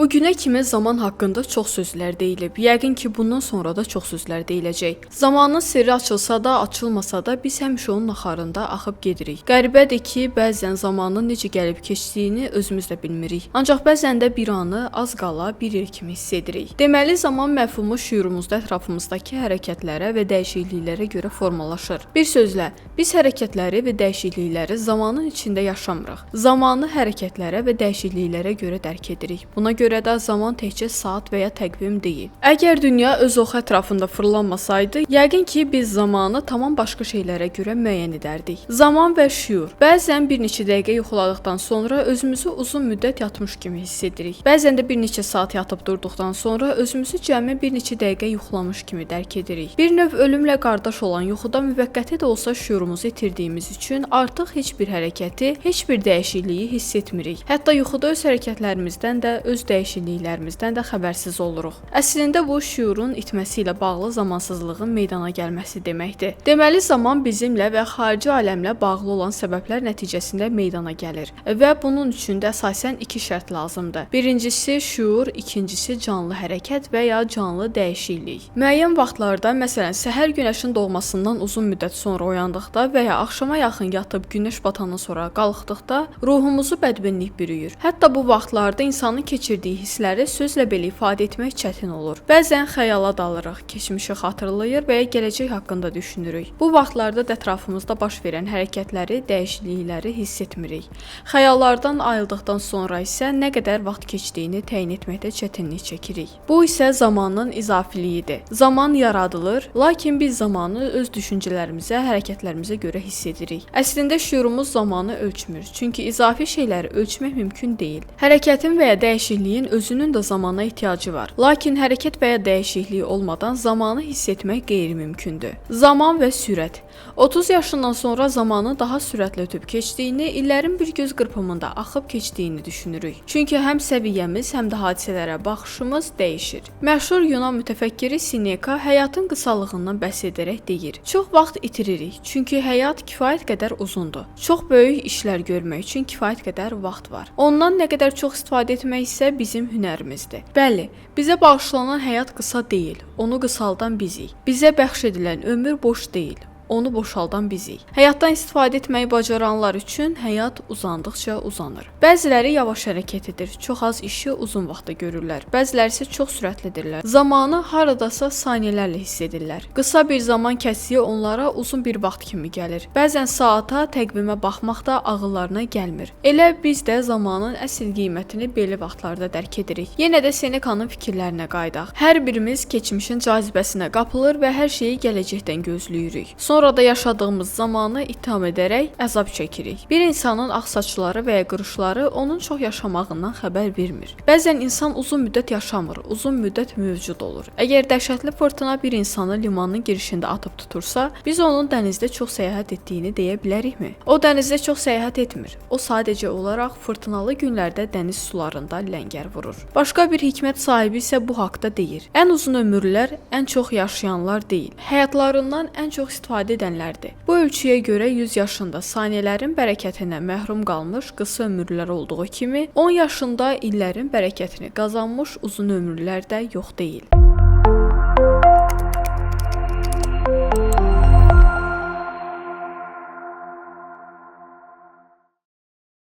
Bu günə kimi zaman haqqında çox sözlər deyilib. Yəqin ki, bundan sonra da çox sözlər deyiləcək. Zamanın sirri açılsa da, açılmasa da biz həmişə onun axarında axıb gedirik. Qəribədir ki, bəzən zamanın necə gəlib keçdiyini özümüz də bilmirik. Ancaq bəzən də bir anı az qala bir il kimi hiss edirik. Deməli, zaman məfhumu şüurumuzda ətrafımızdakı hərəkətlərə və dəyişikliklərə görə formalaşır. Bir sözlə, biz hərəkətləri və dəyişiklikləri zamanın içində yaşamırıq. Zamanı hərəkətlərə və dəyişikliklərə görə dərk edirik. Buna görə də zaman təkcə saat və ya təqvim deyil. Əgər dünya öz oxu ətrafında fırlanmasaydı, yəqin ki, biz zamanı tamam başqa şeylərə görə müəyyən edərdik. Zaman və şüur. Bəzən bir neçə dəqiqə yuxuladıqdan sonra özümüzü uzun müddət yatmış kimi hiss edirik. Bəzən də bir neçə saat yatıb durduqdan sonra özümüzü cəmi bir neçə dəqiqə yuxulamış kimi dərk edirik. Bir növ ölümlə qardaş olan yuxuda müvəqqəti də olsa şüurumuzu itirdiyimiz üçün artıq heç bir hərəkəti, heç bir dəyişikliyi hiss etmirik. Hətta yuxuda öz hərəkətlərimizdən də, öz dəyişikliklərimizdən də xəbərsiz oluruq. Əslində bu şüurun itməsi ilə bağlı zamansızlığın meydana gəlməsi deməkdir. Deməli, zaman bizimlə və xarici aləmlə bağlı olan səbəblər nəticəsində meydana gəlir və bunun üçün də əsasən iki şərt lazımdır. Birincisi şüur, ikincisi canlı hərəkət və ya canlı dəyişiklik. Müəyyən vaxtlarda, məsələn, səhər günəşin doğmasından uzun müddət sonra oyandıqda və ya axşama yaxın yatıb günəş batandan sonra qalxdıqda ruhumuzu bədbinlik bürüyür. Hətta bu vaxtlarda insanın keçirdiyi hissləri sözlə belə ifadə etmək çətin olur. Bəzən xəyala dalırıq, keçmişi xatırlayır və ya gələcək haqqında düşünürük. Bu vaxtlarda da ətrafımızda baş verən hərəkətləri, dəyişiklikləri hiss etmirik. Xəyallardan ayıldıqdan sonra isə nə qədər vaxt keçdiyini təyin etməkdə çətinlik çəkirik. Bu isə zamanın izafiliyidir. Zaman yaradılır, lakin biz zamanı öz düşüncələrimizə, hərəkətlərimizə görə hiss edirik. Əslində şüurumuz zamanı ölçmür, çünki izafi şeyləri ölçmək mümkün deyil. Hərəkətin və ya dəyişikliyin özünün də zamana ehtiyacı var. Lakin hərəkət və ya dəyişiklik olmadan zamanı hiss etmək qeyri-mümkündür. Zaman və sürət. 30 yaşından sonra zamanı daha sürətlə ötüb keçdiyini, illərin bir göz qırpımında axıb keçdiyini düşünürük. Çünki həm səviyyəmiz, həm də hadisələrə baxışımız dəyişir. Məşhur Yunan mütəfəkkiri Seneca həyatın qısalığından bəhs edərək deyir: "Çox vaxt itiririk, çünki həyat kifayət qədər uzundur. Çox böyük işlər görmək üçün kifayət qədər vaxt var. Ondan nə qədər çox istifadə etmək isə bizim hünərimizdir." Bəli, bizə bağışlanan həyat qısa deyil, onu qısaldan bizik. Bizə bəxş edilən ömür boş deyil, onu boşaldan bizik. Həyatdan istifadə etməyi bacaranlar üçün həyat uzandıqca uzanır. Bəziləri yavaş hərəkət edir, çox az işi uzun vaxtda görürlər. Bəziləri isə çox sürətlidirlər. Zamanı haradasa saniyələrlə hiss edirlər. Qısa bir zaman kəsiyi onlara uzun bir vaxt kimi gəlir. Bəzən saata, təqvimə baxmaq da ağıllarına gəlmir. Elə biz də zamanın əsl qiymətini belə vaxtlarda dərk edirik. Yenə də Seneca'nın fikirlərinə qayıdaq. Hər birimiz keçmişin cazibəsinə qapılır və hər şeyi gələcəkdən gözləyirik. Sonra da yaşadığımız zamanı itham edərək əzab çəkirik. Bir insanın ağ saçları və ya qırışları onun çox yaşamağından xəbər vermir. Bəzən insan uzun müddət yaşamır, uzun müddət mövcud olur. Əgər dəhşətli fırtına bir insanı limanın girişində atıb tutursa, biz onun dənizdə çox səyahət etdiyini deyə bilərikmi? O dənizdə çox səyahət etmir. O sadəcə olaraq fırtınalı günlərdə dəniz sularında ləngər vurur. Başqa bir hikmət sahibi isə bu haqda deyir: "Ən uzun ömürlər ən çox yaşayanlar deyil, həyatlarından ən çox istifadə edənlərdir." Bu ölçüyə görə 100 yaşında saniyələrin bərəkətindən məhrum qalmış qısa ömürlər olduğu kimi, 10 yaşında illərin bərəkətini qazanmış uzun ömürlər də yox deyil.